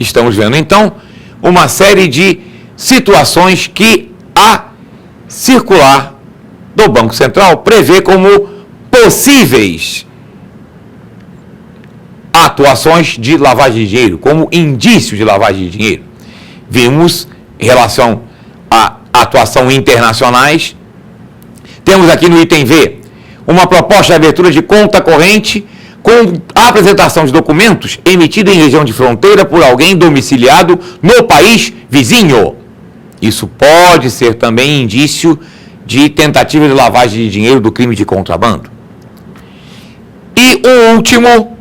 estamos vendo, então, uma série de situações que a circular do Banco Central prevê como possíveis atuações de lavagem de dinheiro, como indício de lavagem de dinheiro. Vimos, em relação à atuação internacionais, temos aqui no item V, uma proposta de abertura de conta corrente com a apresentação de documentos emitido em região de fronteira por alguém domiciliado no país vizinho. Isso pode ser também indício de tentativa de lavagem de dinheiro do crime de contrabando. E o último,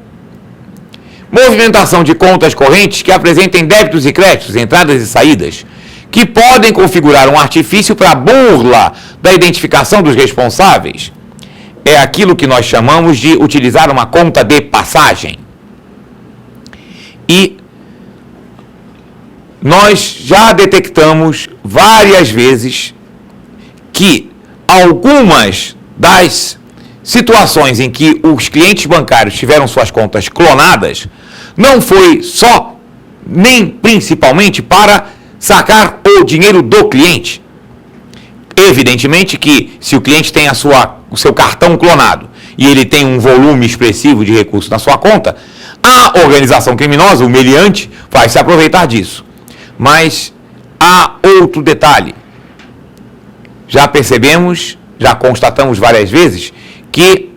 movimentação de contas correntes que apresentem débitos e créditos, entradas e saídas, que podem configurar um artifício para a burla da identificação dos responsáveis. É aquilo que nós chamamos de utilizar uma conta de passagem. E nós já detectamos várias vezes que algumas das situações em que os clientes bancários tiveram suas contas clonadas não foi só, nem principalmente para sacar o dinheiro do cliente. Evidentemente que se o cliente tem o seu cartão clonado e ele tem um volume expressivo de recursos na sua conta, a organização criminosa, o meliante, vai se aproveitar disso. Mas há outro detalhe. Já percebemos, já constatamos várias vezes, que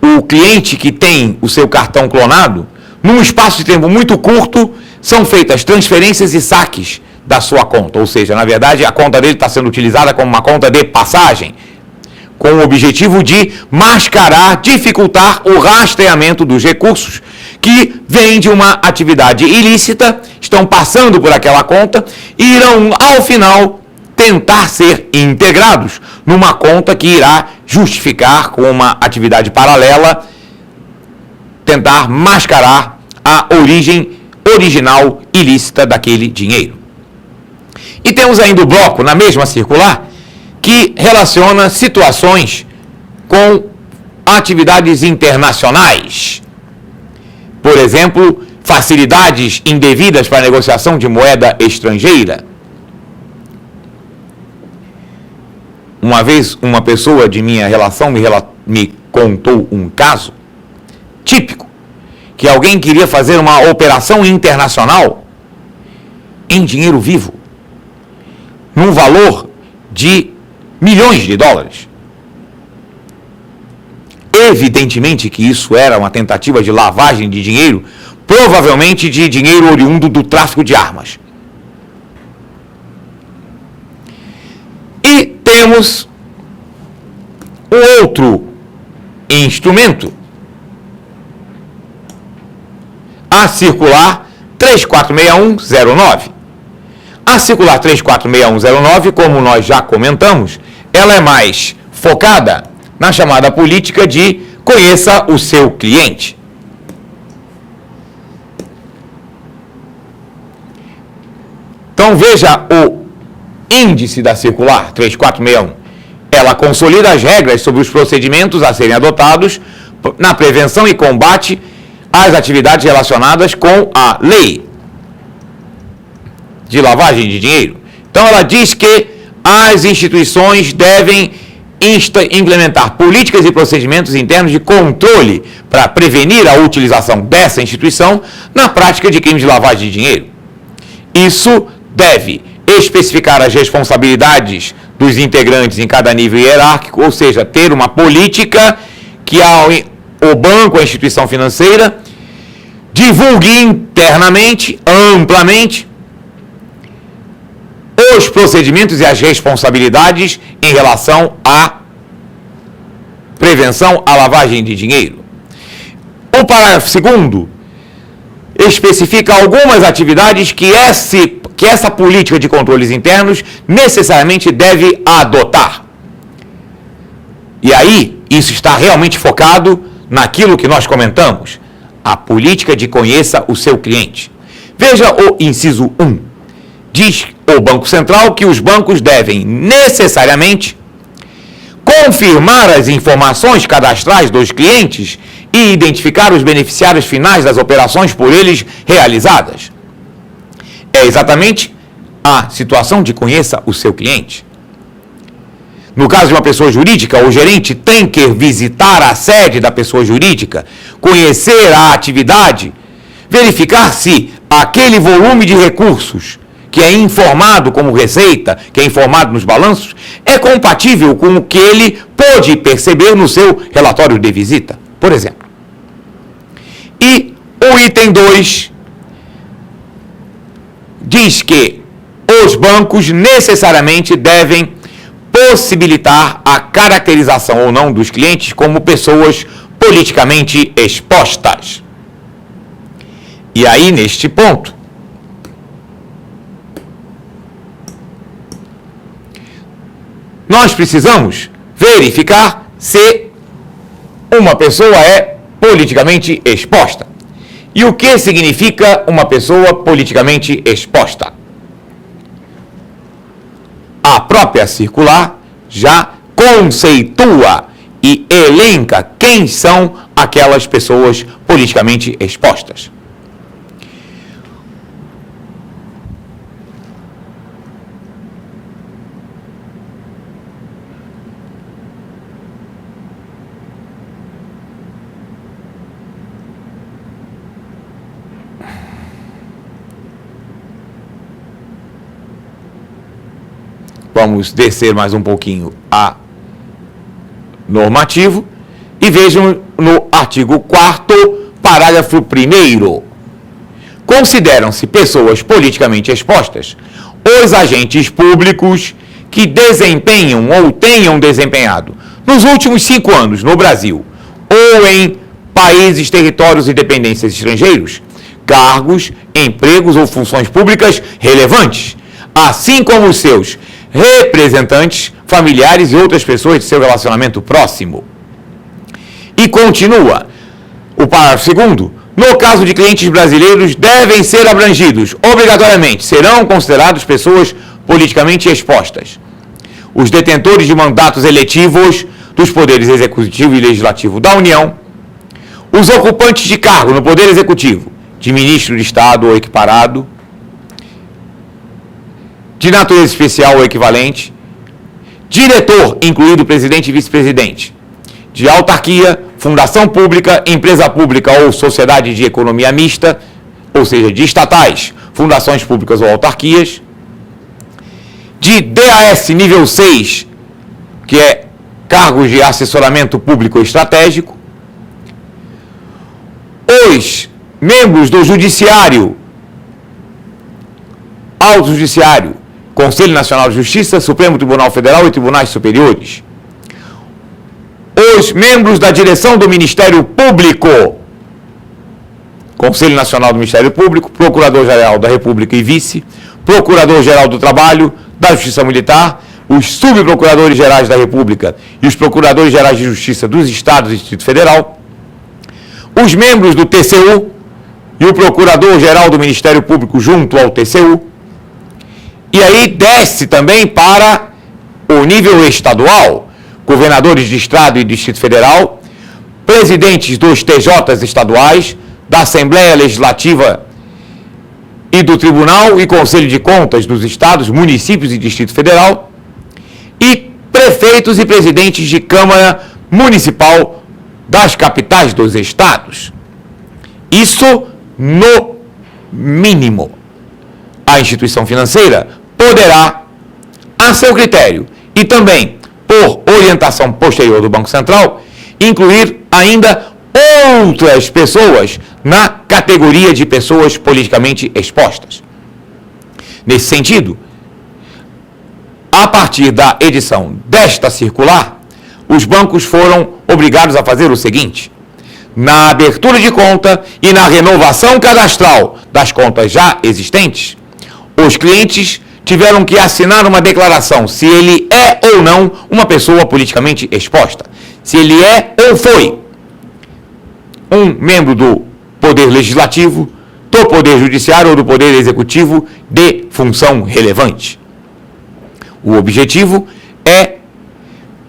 o cliente que tem o seu cartão clonado, num espaço de tempo muito curto, são feitas transferências e saques da sua conta. Ou seja, na verdade, a conta dele está sendo utilizada como uma conta de passagem, com o objetivo de mascarar, dificultar o rastreamento dos recursos que vêm de uma atividade ilícita, estão passando por aquela conta e irão, ao final, tentar ser integrados numa conta que irá justificar com uma atividade paralela, tentar mascarar a origem original ilícita daquele dinheiro. E temos ainda o bloco, na mesma circular, que relaciona situações com atividades internacionais. Por exemplo, facilidades indevidas para negociação de moeda estrangeira. Uma vez, uma pessoa de minha relação me contou um caso típico, que alguém queria fazer uma operação internacional em dinheiro vivo, num valor de milhões de dólares. Evidentemente que isso era uma tentativa de lavagem de dinheiro, provavelmente de dinheiro oriundo do tráfico de armas. E temos um outro instrumento, a circular 346109. A circular 346109, como nós já comentamos, ela é mais focada na chamada política de conheça o seu cliente. Então veja o índice da circular 3461. Ela consolida as regras sobre os procedimentos a serem adotados na prevenção e combate às atividades relacionadas com a lei de lavagem de dinheiro. Então ela diz que as instituições devem implementar políticas e procedimentos internos de controle para prevenir a utilização dessa instituição na prática de crimes de lavagem de dinheiro. Isso deve especificar as responsabilidades dos integrantes em cada nível hierárquico, ou seja, ter uma política que o banco, a instituição financeira, divulgue internamente, amplamente, os procedimentos e as responsabilidades em relação à prevenção à lavagem de dinheiro. O parágrafo 2º especifica algumas atividades que essa política de controles internos necessariamente deve adotar. E aí, isso está realmente focado naquilo que nós comentamos, a política de conheça o seu cliente. Veja o inciso 1. Diz o Banco Central que os bancos devem necessariamente confirmar as informações cadastrais dos clientes e identificar os beneficiários finais das operações por eles realizadas. é exatamente a situação de conheça o seu cliente. No caso de uma pessoa jurídica, o gerente tem que visitar a sede da pessoa jurídica, conhecer a atividade, verificar se aquele volume de recursos que é informado como receita, que é informado nos balanços, é compatível com o que ele pôde perceber no seu relatório de visita, por exemplo. E o item 2 diz que os bancos necessariamente devem possibilitar a caracterização ou não dos clientes como pessoas politicamente expostas. E aí, neste ponto, nós precisamos verificar se uma pessoa é politicamente exposta. E o que significa uma pessoa politicamente exposta? A própria circular já conceitua e elenca quem são aquelas pessoas politicamente expostas. Vamos descer mais um pouquinho a normativo e vejam no artigo 4º, parágrafo 1º. Consideram-se pessoas politicamente expostas os agentes públicos que desempenham ou tenham desempenhado nos últimos 5 anos no Brasil ou em países, territórios e dependências estrangeiros, cargos, empregos ou funções públicas relevantes, assim como os seus representantes, familiares e outras pessoas de seu relacionamento próximo. E continua o parágrafo 2º. No caso de clientes brasileiros, devem ser abrangidos, obrigatoriamente, serão considerados pessoas politicamente expostas os detentores de mandatos eletivos dos poderes executivo e legislativo da União, os ocupantes de cargo no Poder Executivo, de ministro de Estado ou equiparado, de natureza especial ou equivalente, diretor, incluído presidente e vice-presidente, de autarquia, fundação pública, empresa pública ou sociedade de economia mista, ou seja, de estatais, fundações públicas ou autarquias, de DAS nível 6, que é cargos de assessoramento público estratégico, os membros do Judiciário, Alto Judiciário, Conselho Nacional de Justiça, Supremo Tribunal Federal e Tribunais Superiores, os membros da direção do Ministério Público, Conselho Nacional do Ministério Público, Procurador-Geral da República e Vice, Procurador-Geral do Trabalho, da Justiça Militar, os subprocuradores gerais da República e os procuradores gerais de Justiça dos Estados e Distrito Federal, os membros do TCU e o Procurador-Geral do Ministério Público junto ao TCU, e aí desce também para o nível estadual, governadores de Estado e Distrito Federal, presidentes dos TJs estaduais, da Assembleia Legislativa e do Tribunal e Conselho de Contas dos Estados, municípios e Distrito Federal, e prefeitos e presidentes de Câmara Municipal das capitais dos estados. Isso no mínimo. A instituição financeira poderá, a seu critério e também por orientação posterior do Banco Central, incluir ainda outras pessoas na categoria de pessoas politicamente expostas. Nesse sentido, a partir da edição desta circular, os bancos foram obrigados a fazer o seguinte: na abertura de conta e na renovação cadastral das contas já existentes, os clientes tiveram que assinar uma declaração se ele é ou não uma pessoa politicamente exposta, se ele é ou foi um membro do Poder Legislativo, do Poder Judiciário ou do Poder Executivo de função relevante. O objetivo é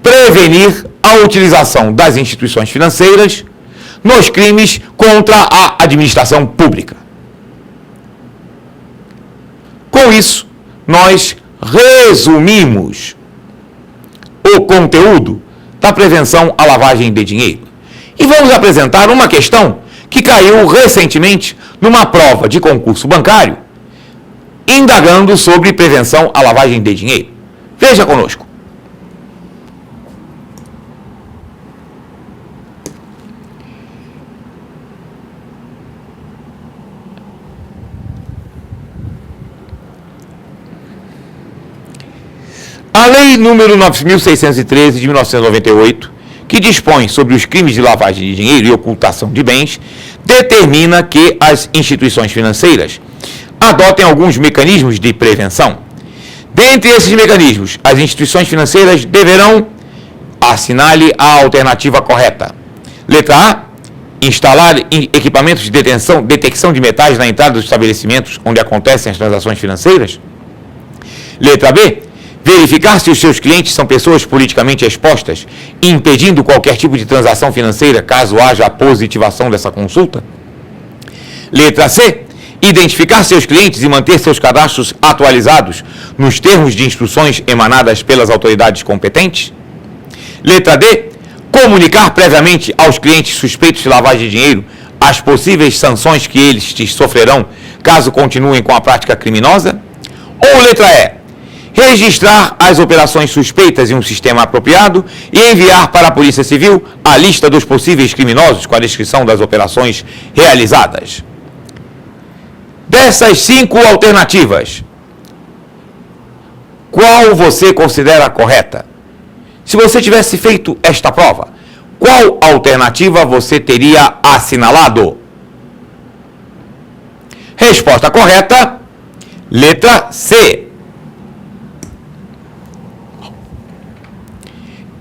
prevenir a utilização das instituições financeiras nos crimes contra a administração pública. Com isso, nós resumimos o conteúdo da prevenção à lavagem de dinheiro. E vamos apresentar uma questão que caiu recentemente numa prova de concurso bancário, indagando sobre prevenção à lavagem de dinheiro. Veja conosco. A Lei número 9.613 de 1998, que dispõe sobre os crimes de lavagem de dinheiro e ocultação de bens, determina que as instituições financeiras adotem alguns mecanismos de prevenção. Dentre esses mecanismos, as instituições financeiras deverão assinale a alternativa correta. Letra A, instalar equipamentos de detecção de metais na entrada dos estabelecimentos onde acontecem as transações financeiras. Letra B, verificar se os seus clientes são pessoas politicamente expostas, impedindo qualquer tipo de transação financeira caso haja a positivação dessa consulta. Letra C, identificar seus clientes e manter seus cadastros atualizados nos termos de instruções emanadas pelas autoridades competentes. Letra D, comunicar previamente aos clientes suspeitos de lavagem de dinheiro as possíveis sanções que eles sofrerão caso continuem com a prática criminosa. Ou letra E, registrar as operações suspeitas em um sistema apropriado e enviar para a Polícia Civil a lista dos possíveis criminosos com a descrição das operações realizadas. Dessas 5 alternativas, qual você considera correta? Se você tivesse feito esta prova, qual alternativa você teria assinalado? Resposta correta, letra C.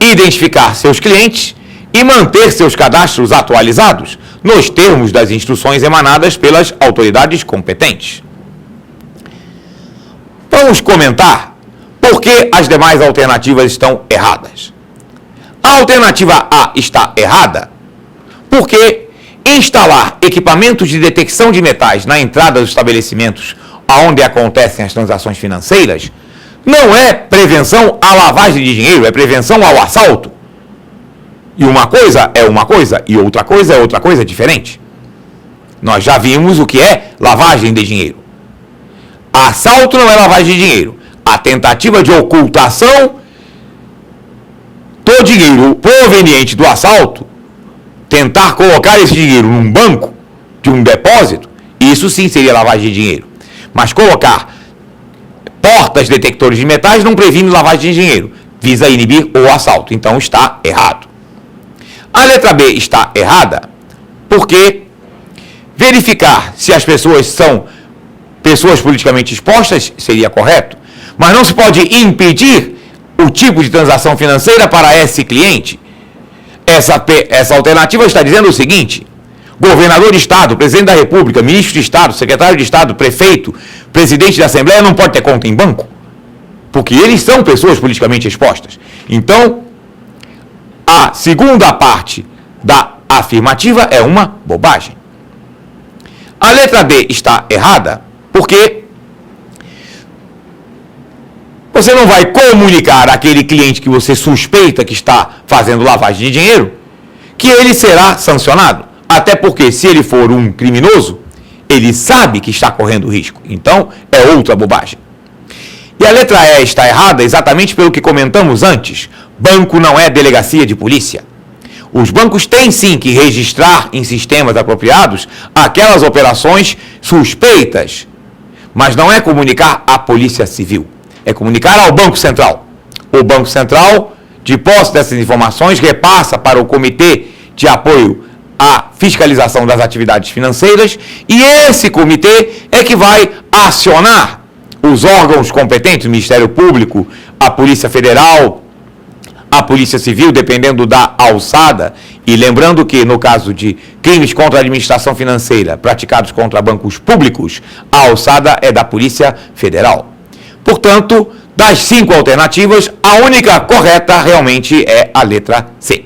Identificar seus clientes e manter seus cadastros atualizados nos termos das instruções emanadas pelas autoridades competentes. Vamos comentar por que as demais alternativas estão erradas. A alternativa A está errada porque instalar equipamentos de detecção de metais na entrada dos estabelecimentos onde acontecem as transações financeiras não é prevenção à lavagem de dinheiro, é prevenção ao assalto. E uma coisa é uma coisa e outra coisa é outra coisa diferente. Nós já vimos o que é lavagem de dinheiro. Assalto não é lavagem de dinheiro. A tentativa de ocultação do dinheiro proveniente do assalto, tentar colocar esse dinheiro num banco, de um depósito, isso sim seria lavagem de dinheiro. Mas colocar portas detectores de metais não previne lavagem de dinheiro, visa inibir o assalto, então está errado. A letra B está errada porque verificar se as pessoas são pessoas politicamente expostas seria correto, mas não se pode impedir o tipo de transação financeira para esse cliente. Essa alternativa está dizendo o seguinte: governador de Estado, presidente da República, ministro de Estado, secretário de Estado, prefeito, presidente da Assembleia não pode ter conta em banco, porque eles são pessoas politicamente expostas. Então, a segunda parte da afirmativa é uma bobagem. A letra D está errada porque você não vai comunicar àquele cliente que você suspeita que está fazendo lavagem de dinheiro que ele será sancionado. Até porque, se ele for um criminoso, ele sabe que está correndo risco. Então, é outra bobagem. E a letra E está errada exatamente pelo que comentamos antes. Banco não é delegacia de polícia. Os bancos têm sim que registrar em sistemas apropriados aquelas operações suspeitas, mas não é comunicar à Polícia Civil. É comunicar ao Banco Central. O Banco Central, de posse dessas informações, repassa para o Comitê de Apoio à Fiscalização das Atividades Financeiras, e esse comitê é que vai acionar os órgãos competentes, o Ministério Público, a Polícia Federal, a Polícia Civil, dependendo da alçada, e lembrando que, no caso de crimes contra a administração financeira praticados contra bancos públicos, a alçada é da Polícia Federal. Portanto, das 5 alternativas, a única correta realmente é a letra C.